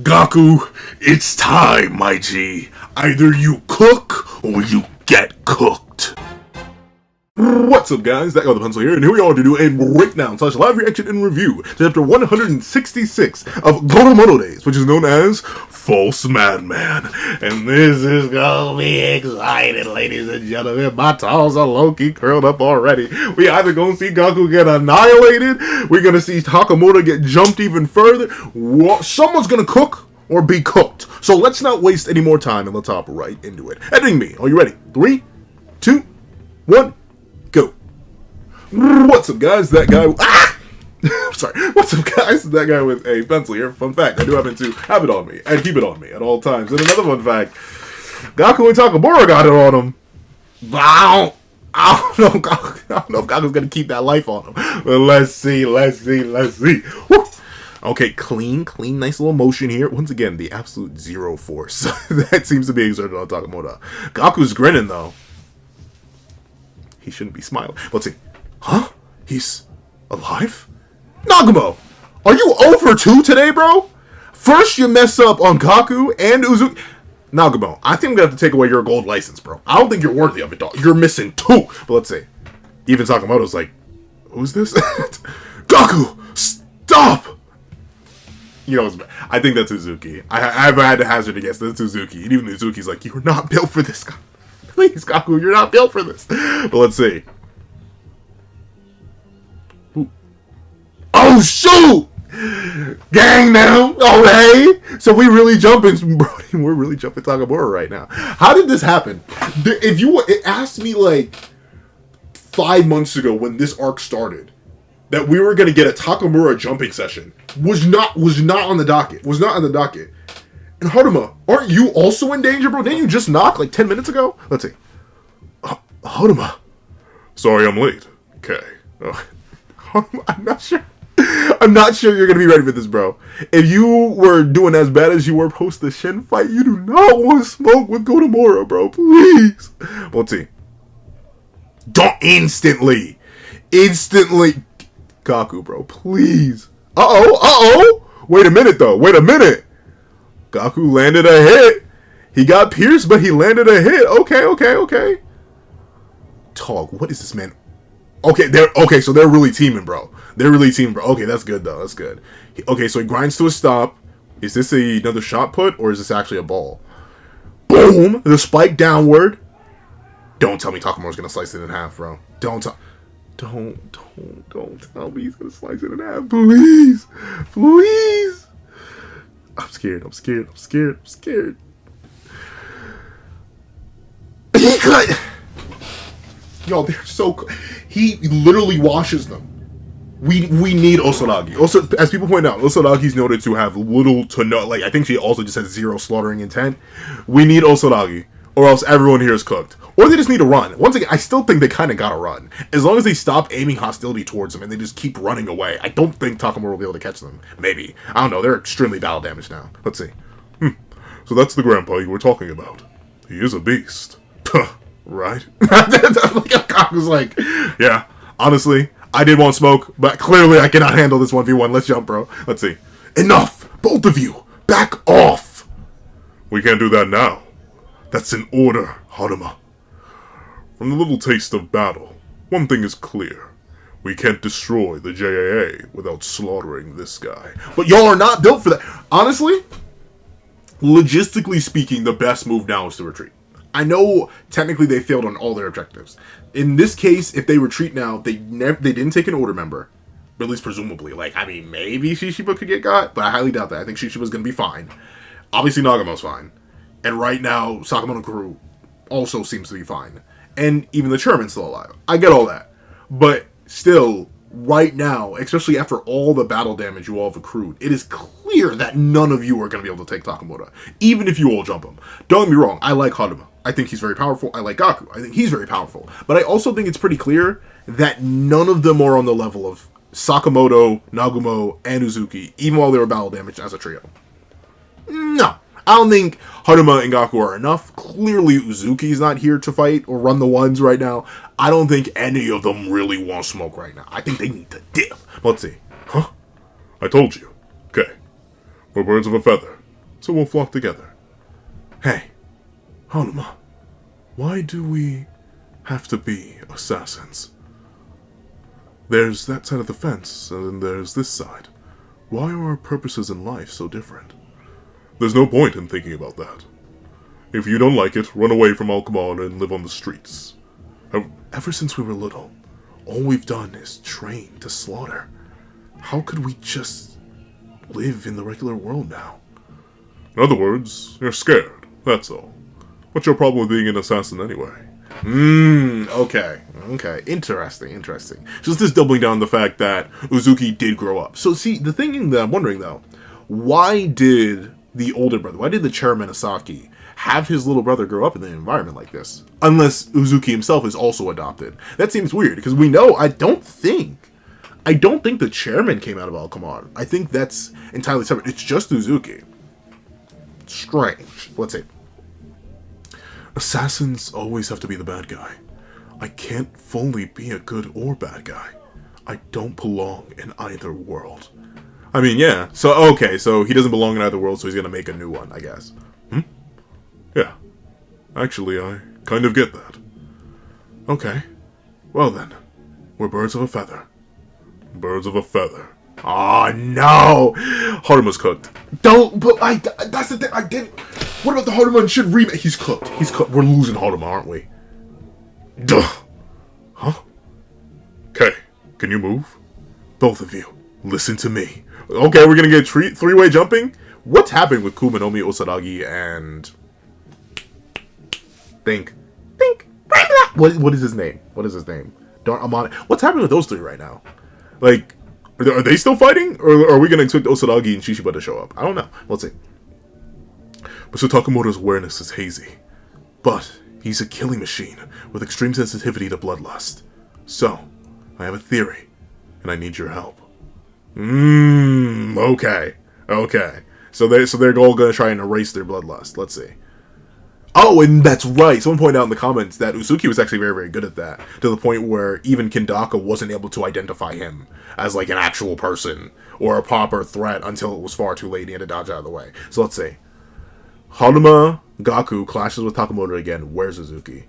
Gaku, it's time, my G. Either you cook or you get cooked. What's up, guys? That guy with the pencil here, and here we are to do a breakdown / live reaction and review to chapter 166 of Sakamoto, which is known as False Madman. And this is gonna be exciting, ladies and gentlemen. My towels are low-key curled up already. We either gonna see Gaku get annihilated, we're gonna see Sakamoto get jumped even further. Someone's gonna cook or be cooked. So let's not waste any more time and let's hop right into it. Editing me, are you ready? 3, 2, 1. Go. What's up, guys? That guy. Sorry. What's up, guys? That guy with a pencil here. Fun fact: I do happen to have it on me and keep it on me at all times. And another fun fact: Gaku and Sakamoto got it on him. I don't know if Gaku's gonna keep that life on him. But let's see. Woo. Okay, clean, nice little motion here. Once again, the absolute zero force that seems to be exerted on Sakamoto. Gaku's grinning though. He shouldn't be smiling. Let's see. Huh? He's alive? Nagumo! Are you over 2 today, bro? First you mess up on Gaku and Uzuki. Nagumo, I think I'm gonna have to take away your gold license, bro. I don't think you're worthy of it, dog. You're missing 2. But let's see. Even Sakamoto's like, who's this? Gaku! Stop! You know, I think that's Uzuki. I've had to hazard a guess. That's Uzuki. And even Uzuki's like, you're not built for this guy. Please, Gaku, you're not built for this. But let's see. Ooh. Oh, shoot! Gang now! Oh, hey! So we really jumping, bro. We're really jumping Sakamoto right now. How did this happen? If you asked me like 5 months ago when this arc started that we were gonna get a Takamura jumping session, was not on the docket. Was not on the docket. And Haruma, aren't you also in danger, bro? Didn't you just knock like 10 minutes ago? Let's see. Haruma. Sorry I'm late. Okay. Haruma, I'm not sure you're going to be ready for this, bro. If you were doing as bad as you were post the Shin fight, you do not want to smoke with Gotomura, bro. Please. Let's see. Don't instantly. Gaku, bro. Please. Uh-oh. Wait a minute, though. Gaku landed a hit. He got pierced, but he landed a hit. Okay. Tog, what is this, man? Okay, so they're really teaming, bro. Okay, that's good, though. That's good. Okay, so he grinds to a stop. Is this another shot put, or is this actually a ball? Boom! The spike downward. Don't tell me Takamura's gonna slice it in half, bro. Don't tell me he's gonna slice it in half. Please. I'm scared. He cut. Yo, they're so. He literally washes them. We need Osoragi. Also, as people point out, Osaragi's noted to have little to no. Like, I think she also just has 0 slaughtering intent. We need Osoragi, or else everyone here is cooked. Or they just need to run. Once again, I still think they kind of gotta run. As long as they stop aiming hostility towards them and they just keep running away, I don't think Takamura will be able to catch them. Maybe. I don't know. They're extremely battle damaged now. Let's see. So that's the grandpa you were talking about. He is a beast. Right? Gaku's like, yeah, honestly, I did want smoke, but clearly I cannot handle this 1v1. Let's jump, bro. Let's see. Enough! Both of you! Back off! We can't do that now. That's an order, Haruma. From the little taste of battle, one thing is clear. We can't destroy the JAA without slaughtering this guy. But y'all are not built for that. Honestly, logistically speaking, the best move now is to retreat. I know technically they failed on all their objectives. In this case, if they retreat now, they didn't take an order member. At least presumably. Like, I mean, maybe Shishiba could get got, but I highly doubt that. I think Shishiba's going to be fine. Obviously, Nagumo's fine. And right now, Sakamoto crew also seems to be fine. And even the chairman's still alive. I get all that. But still, right now, especially after all the battle damage you all have accrued, it is clear that none of you are going to be able to take Sakamoto. Even if you all jump him. Don't get me wrong, I like Haruma. I think he's very powerful. I like Gaku. I think he's very powerful. But I also think it's pretty clear that none of them are on the level of Sakamoto, Nagumo, and Uzuki, even while they were battle damaged as a trio. No. I don't think Haruma and Gaku are enough. Clearly, Uzuki's not here to fight or run the ones right now. I don't think any of them really want smoke right now. I think they need to dip. Let's see. Huh? I told you. Okay. We're birds of a feather. so we'll flock together. Hey, Haruma, why do we have to be assassins? There's that side of the fence, and then there's this side. Why are our purposes in life so different? There's no point in thinking about that. If you don't like it, run away from Alcamon and live on the streets. Ever since we were little, all we've done is train to slaughter. How could we just live in the regular world now? In other words, you're scared, that's all. What's your problem with being an assassin anyway? Okay. Interesting. Just this doubling down on the fact that Uzuki did grow up. So see, the thing that I'm wondering though, why did the older brother, why did the chairman Asaki have his little brother grow up in an environment like this? Unless Uzuki himself is also adopted. That seems weird, because we know, I don't think the chairman came out of Alcamon. I think that's entirely separate. It's just Uzuki. Strange. Let's see. Assassins always have to be the bad guy. I can't fully be a good or bad guy. I don't belong in either world. I mean, yeah. So, okay, so he doesn't belong in either world, so he's gonna make a new one, I guess. Yeah. Actually, I kind of get that. Okay. Well then, we're birds of a feather. Birds of a feather. Oh no! Haruma's cooked. Don't, but that's the thing, I didn't. What about the Haruma should remake? He's cooked. We're losing Haruma, aren't we? Duh. Huh? Okay, can you move? Both of you, listen to me. Okay, we're gonna get three-way jumping? What's happening with Kumanomi, Osadagi, and... Think. What is his name? Darn Amane. What's happening with those three right now? Like, are they still fighting? Or are we gonna expect Osadagi and Shishiba to show up? I don't know. Let's see. Mr. Sakamoto's awareness is hazy, but he's a killing machine with extreme sensitivity to bloodlust. So, I have a theory, and I need your help. Okay. So they're all gonna try and erase their bloodlust. Let's see. Oh, and that's right. Someone pointed out in the comments that Uzuki was actually very, very good at that, to the point where even Kindaka wasn't able to identify him as like an actual person or a proper threat until it was far too late and he had to dodge out of the way. So let's see. Haruma Gaku clashes with Sakamoto again. Where's Uzuki?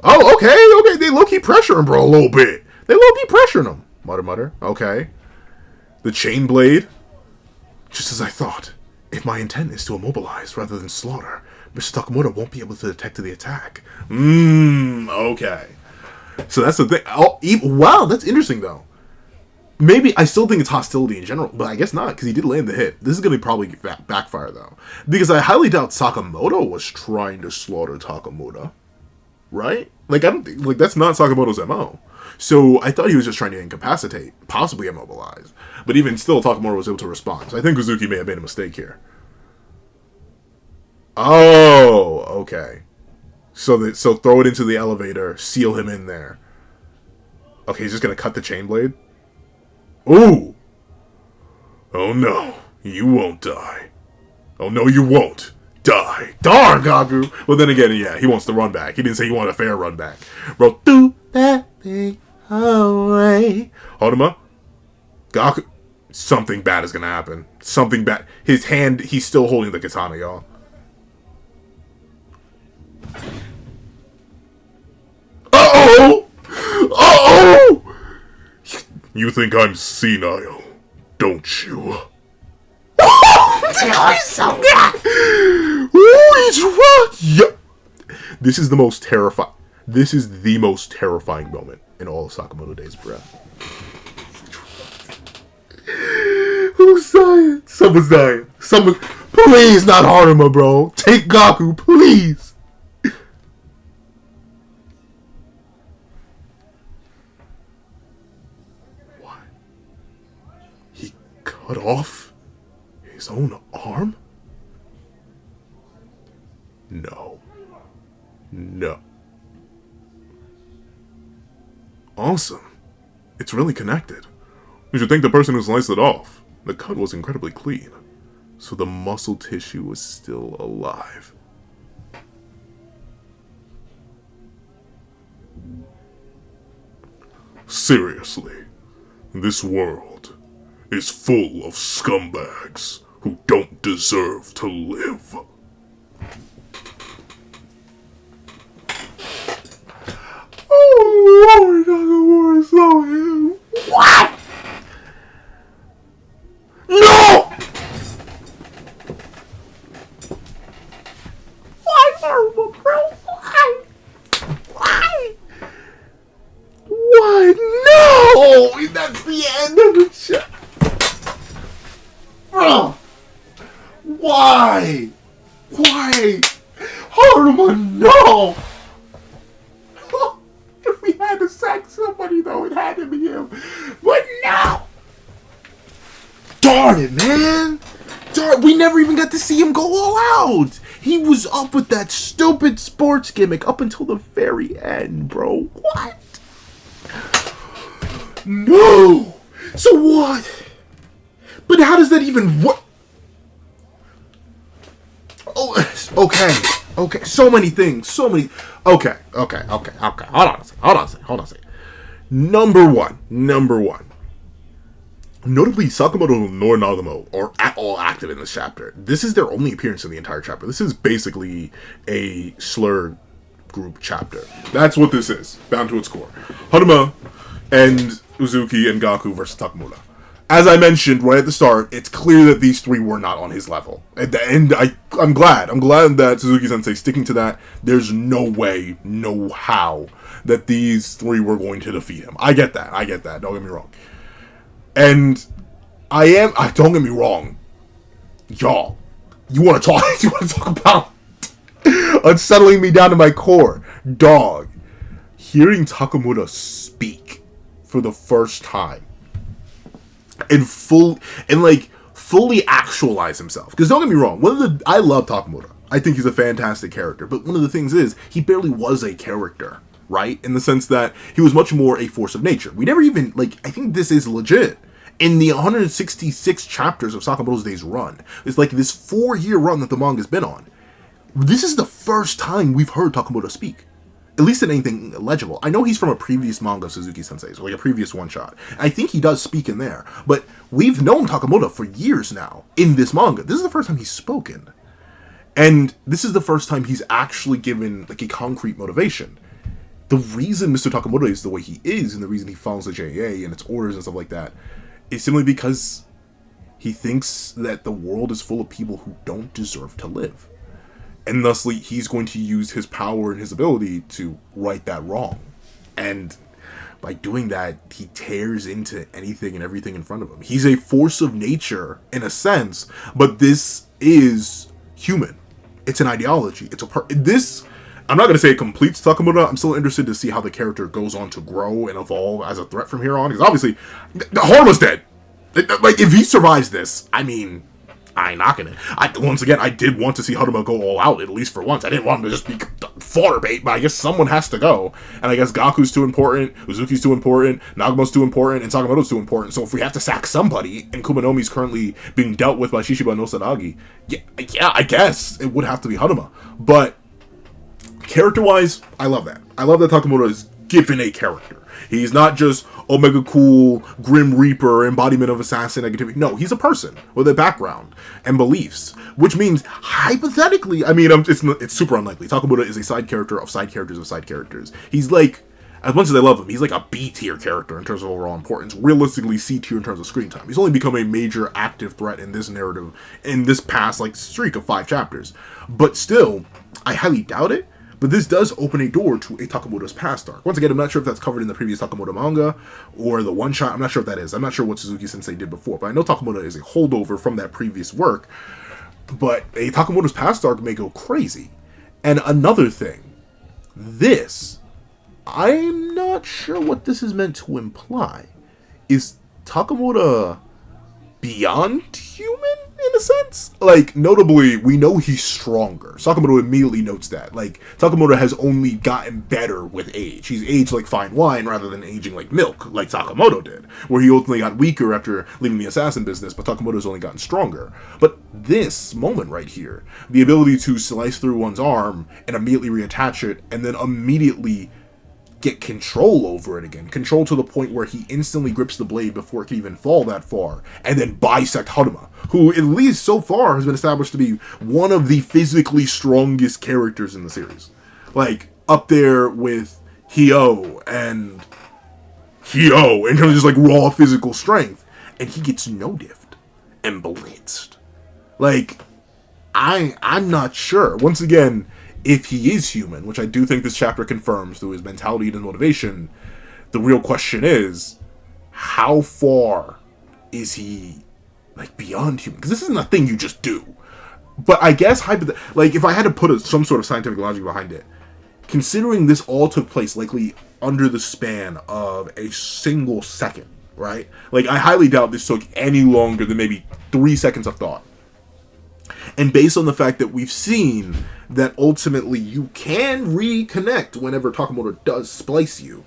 Oh, okay. They low-key pressure him, bro, a little bit. They low-key pressuring him. Mutter. Okay. The chain blade. Just as I thought. If my intent is to immobilize rather than slaughter, Mr. Sakamoto won't be able to detect the attack. Okay. So that's the thing. Oh, wow, that's interesting, though. Maybe, I still think it's hostility in general, but I guess not, because he did land the hit. This is going to probably backfire, though. Because I highly doubt Sakamoto was trying to slaughter Takamura. Right? Like, I don't think, like, that's not Sakamoto's MO. So, I thought he was just trying to incapacitate, possibly immobilize. But even still, Takamura was able to respond. So, I think Uzuki may have made a mistake here. Oh, okay. So throw it into the elevator, seal him in there. Okay, he's just going to cut the chain blade? Ooh! Oh no, you won't die. Oh no, you won't die. Darn, Gaku! Well, then again, yeah, he wants to run back. He didn't say he wanted a fair run back. Bro, do that thing away. Haruma? Gaku? Something bad is gonna happen. Something bad. His hand, he's still holding the katana, y'all. Uh-oh! Uh-oh! You think I'm senile, don't you? He's so good! Ooh, he's right! Yep. This is the most terrifying moment in all of Sakamoto Days, bruh. Who's dying? Someone's dying. Please, not Haruma, bro. Take Gaku, please. Cut off his own arm? No. Awesome. It's really connected. You should thank the person who sliced it off. The cut was incredibly clean, so the muscle tissue was still alive. Seriously, this world is full of scumbags. who don't deserve to live. Oh, Lord, Sakamoto is so what? No! Why, Haruma, bro? Why? Why? Why? No! That's the end of the show. Bro! Why? Why? Haruma, no! If we had to sack somebody, though, it had to be him. But no! Darn it, man! Darn, we never even got to see him go all out! He was up with that stupid sports gimmick up until the very end, bro. What? No! So what? But how does that even work? Oh, okay. Okay, so many things. So many. Okay. Hold on a second. Number one. Notably, Sakamoto nor Nagamo are at all active in this chapter. This is their only appearance in the entire chapter. This is basically a slur group chapter. That's what this is, down to its core. Haruma and Uzuki and Gaku versus Sakamoto. As I mentioned right at the start, it's clear that these three were not on his level. And I'm glad that Suzuki-sensei sticking to that. There's no way, no how, that these three were going to defeat him. I get that, don't get me wrong. And don't get me wrong, y'all, you want to talk about unsettling me down to my core, dog. Hearing Sakamoto speak for the first time and fully actualize himself. Because don't get me wrong, I love Sakamoto. I think he's a fantastic character, but one of the things is he barely was a character, right? In the sense that he was much more a force of nature. We never even, I think this is legit. In the 166 chapters of Sakamoto's Days run, it's like this 4-year run that the manga's been on. This is the first time we've heard Sakamoto speak. At least in anything legible. I know he's from a previous manga of Suzuki-sensei's, or a previous one-shot. I think he does speak in there. But we've known Sakamoto for years now in this manga. This is the first time he's spoken. And this is the first time he's actually given, a concrete motivation. The reason Mr. Sakamoto is the way he is, and the reason he follows the JA and its orders and stuff like that, is simply because he thinks that the world is full of people who don't deserve to live. And thusly, he's going to use his power and his ability to right that wrong. And by doing that, he tears into anything and everything in front of him. He's a force of nature, in a sense, but this is human. It's an ideology. I'm not going to say it completes Sakamoto. I'm still interested to see how the character goes on to grow and evolve as a threat from here on. Because obviously, Haruma's dead. If he survives this, I ain't knocking it. Once again, I did want to see Haruma go all out, at least for once. I didn't want him to just be fodder bait, but I guess someone has to go. And I guess Gaku's too important, Uzuki's too important, Nagamo's too important, and Sakamoto's too important. So if we have to sack somebody, and Kumanomi's currently being dealt with by Shishiba no Sadagi, yeah, I guess it would have to be Haruma. But character-wise, I love that. I love that Sakamoto is given a character. He's not just Omega Cool, Grim Reaper, embodiment of assassin negativity. No, he's a person with a background and beliefs, which means, hypothetically, it's super unlikely. Sakamoto is a side character of side characters of side characters. He's as much as I love him, he's like a B-tier character in terms of overall importance. Realistically, C-tier in terms of screen time. He's only become a major active threat in this narrative, in this past, streak of 5 chapters. But still, I highly doubt it. But this does open a door to a Sakamoto's past arc. Once again, I'm not sure if that's covered in the previous Sakamoto manga or the one-shot. I'm not sure if that is. I'm not sure what Suzuki-sensei did before. But I know Sakamoto is a holdover from that previous work. But a Sakamoto's past arc may go crazy. And another thing. I'm not sure what this is meant to imply. Is Sakamoto beyond human, in a sense? Notably, we know he's stronger. Sakamoto immediately notes that. Sakamoto has only gotten better with age. He's aged like fine wine rather than aging like milk, like Sakamoto did. Where he ultimately got weaker after leaving the assassin business, but Sakamoto's only gotten stronger. But this moment right here, the ability to slice through one's arm and immediately reattach it, and then immediately get control over it again. Control to the point where he instantly grips the blade before it can even fall that far, and then bisect Haruma, who at least so far has been established to be one of the physically strongest characters in the series. Like, up there with Hyo in terms of just like raw physical strength, and he gets no diffed and blitzed. Like, I'm not sure. Once again, if he is human, which I do think this chapter confirms through his mentality and his motivation, the real question is, how far is he, like, beyond human? Because this isn't a thing you just do. But I guess, like, if I had to put some sort of scientific logic behind it, considering this all took place likely under the span of a single second, right? Like, I highly doubt this took any longer than maybe 3 seconds of thought. And based on the fact that we've seen that ultimately you can reconnect whenever Sakamoto does splice you,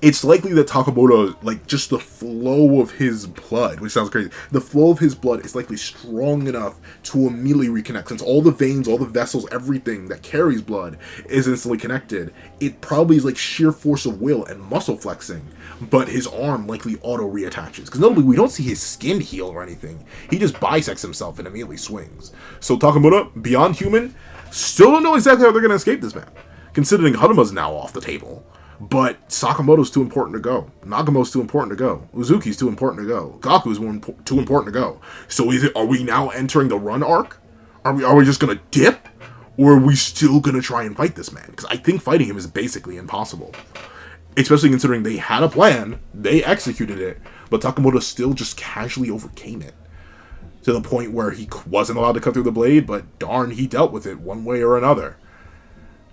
it's likely that Sakamoto, like, just the flow of his blood, which sounds crazy, the flow of his blood is likely strong enough to immediately reconnect. Since all the veins, all the vessels, everything that carries blood is instantly connected, it probably is like sheer force of will and muscle flexing, but his arm likely auto-reattaches. Because notably, we don't see his skin heal or anything. He just bisects himself and immediately swings. So Sakamoto, beyond human, still don't know exactly how they're going to escape this man, considering Haruma's now off the table. But Sakamoto's too important to go. Nagamo's too important to go. Uzuki's too important to go. Gaku's too important to go. So are we now entering the run arc? Are we just gonna dip? Or are we still gonna try and fight this man? Because I think fighting him is basically impossible. Especially considering they had a plan, they executed it, but Sakamoto still just casually overcame it. To the point where he wasn't allowed to cut through the blade, but darn, he dealt with it one way or another.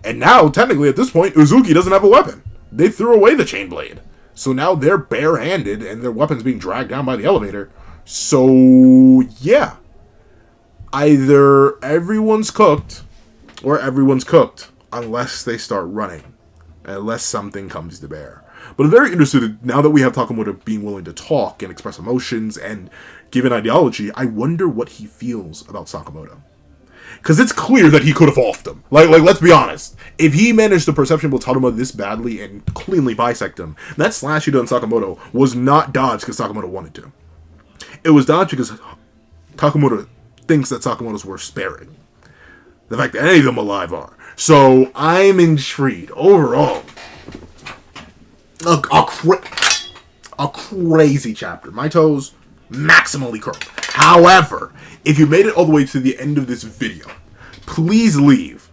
And now, technically at this point, Uzuki doesn't have a weapon. They threw away the chain blade. So now they're barehanded and their weapons being dragged down by the elevator. So, yeah. Either everyone's cooked or everyone's cooked unless they start running. Unless something comes to bear. But I'm very interested, now that we have Sakamoto being willing to talk and express emotions and give an ideology, I wonder what he feels about Sakamoto. Because it's clear that he could have offed him. Like, let's be honest. If he managed to perceptible Haruma this badly and cleanly bisect him, that slash he did on Sakamoto was not dodged because Sakamoto wanted to. It was dodged because Sakamoto thinks that Sakamoto's worth sparing. The fact that any of them alive are. So, I'm intrigued. Overall, a crazy chapter. My toes maximally curled. However, if you made it all the way to the end of this video, please leave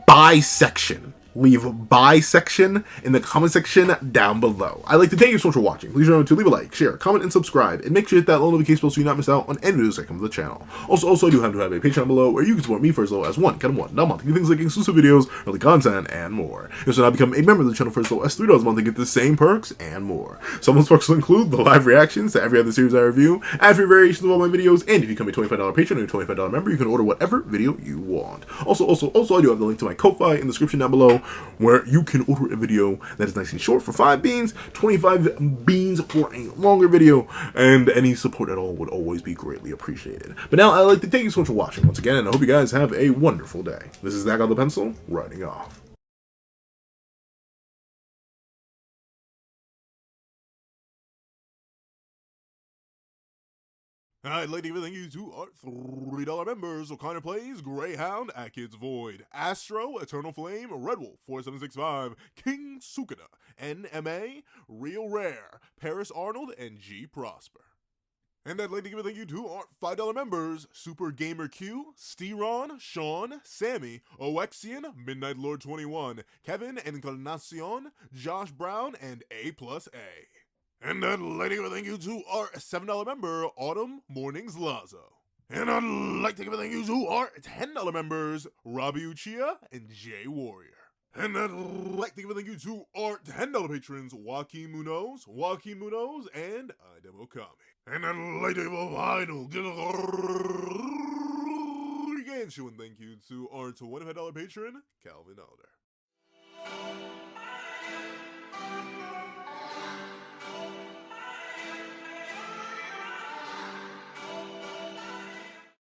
bisection. Leave bisection in the comment section down below. I'd like to thank you so much for watching. Please remember to leave a like, share, comment, and subscribe. And make sure to hit that little notification bell so you not miss out on any videos that come to the channel. Also, I do have to have a Patreon below where you can support me for as low as $1 a month. You things like exclusive videos, early content, and more. You also now become a member of the channel for as low as $3 a month to get the same perks and more. Some of those perks will include the live reactions to every other series I review, ad-free variations of all my videos, and if you become a $25 patron or a $25 member, you can order whatever video you want. Also, I do have the link to my Ko-Fi in the description down below where you can order a video that is nice and short for 5 beans, 25 beans for a longer video, and any support at all would always be greatly appreciated. But now, I'd like to thank you so much for watching once again, and I hope you guys have a wonderful day. This is Zach on the Pencil, writing off. I'd like to give a thank you to our $3 members: O'Connor Plays, Greyhound, At Kids Void, Astro, Eternal Flame, Red Wolf 4765, King Sukada, NMA, Real Rare, Paris Arnold, and G Prosper. And I'd like to give a thank you to our $5 members: Super Gamer Q, Steron, Sean, Sammy, Oexian, Midnight Lord 21, Kevin Encarnacion, Josh Brown, and A+A. And I'd like to give a thank you to our $7 member, Autumn Mornings Lazo. And I'd like to give a thank you to our $10 members, Robbie Uchiha and Jay Warrior. And I'd like to give a thank you to our $10 patrons, Joaquin Munoz, and Idem Okami. And I'd like to give a final gargantuan thank you to our $25 patron, Calvin Elder.